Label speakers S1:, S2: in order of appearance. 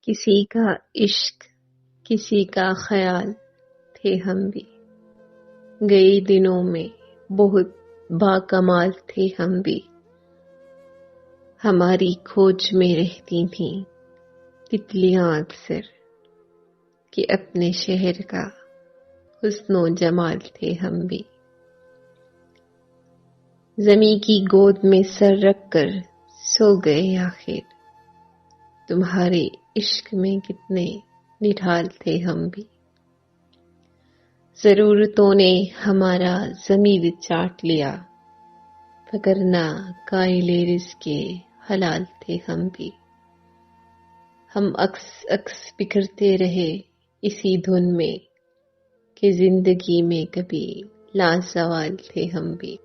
S1: کسی کا عشق کسی کا خیال تھے ہم بھی، گئی دنوں میں بہت باکمال تھے ہم بھی، ہماری کھوج میں رہتی تھیں تتلیاں اکثر، کہ اپنے شہر کا حسن و جمال تھے ہم بھی، زمیں کی گود میں سر رکھ کر سو گئے آخر، تمہارے عشق میں کتنے نڈھال تھے ہم بھی، ضرورتوں نے ہمارا ضمیر چاٹ لیا، وگرنہ قائل رزق حلال تھے ہم بھی، ہم عکس عکس بکھرتے رہے اسی دھن میں، کہ زندگی میں کبھی لازوال تھے ہم بھی۔